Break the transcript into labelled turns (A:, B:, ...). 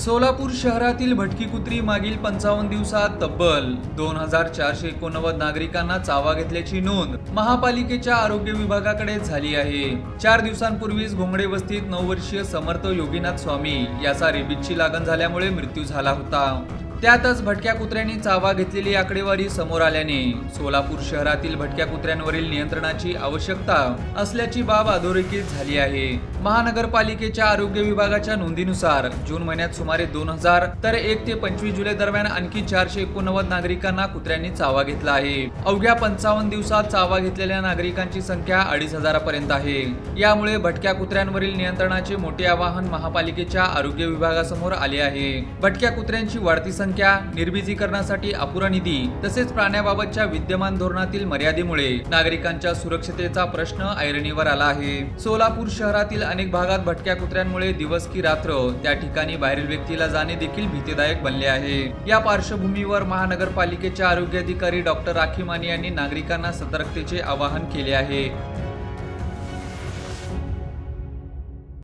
A: सोलापूर शहरातील भटकी कुत्री मागील 55 दिवसात तब्बल 2489 नागरिकांना चावा घेतल्याची नोंद महापालिकेच्या आरोग्य विभागाकडे झाली आहे। 4 दिवसांपूर्वीच घोंगडे वस्तीत 9 वर्षीय समर्थ योगीनाथ स्वामी याचा रेबीजची लागण झाल्यामुळे मृत्यू झाला होता। त्यातच भटक्या कुत्र्यांनी चावा घेतलेली आकडेवारी समोर आल्याने सोलापूर शहरातील भटक्या कुत्र्यांवरील नियंत्रणाची आवश्यकता असल्याची बाब अधोरेखित झाली आहे। महानगरपालिकेच्या आरोग्य विभागाच्या नोंदीनुसार जून महिन्यात सुमारे 2000 तर 1 ते 25 जुलै दरम्यान आणखी 489 नागरिकांना कुत्र्यांनी चावा घेतला आहे। अवघ्या 55 दिवसात चावा घेतलेल्या नागरिकांची संख्या 2500 पर्यंत आहे। यामुळे भटक्या कुत्र्यांवरील नियंत्रणाचे मोठे आवाहन महापालिकेच्या आरोग्य विभागासमोर आले आहे। भटक्या कुत्र्यांची वाढती संख्या, निर्बीजीकरणासाठी अपुरा निधी तसेच प्राण्याबाबतच्या विद्यमान धोरणातील मर्यादेमुळे नागरिकांच्या सुरक्षतेचा प्रश्न ऐरणीवर आला आहे। सोलापूर शहरातील अनेक भागात भटक्या कुत्र्यांमुळे दिवस की रात्र त्या ठिकाणी बाहेरील व्यक्तीला जाणे देखील भीतीदायक बनले आहे। या पार्श्वभूमीवर महानगरपालिकेच्या आरोग्य अधिकारी डॉक्टर राखी माने यांनी नागरिकांना सतर्कतेचे आवाहन केले आहे।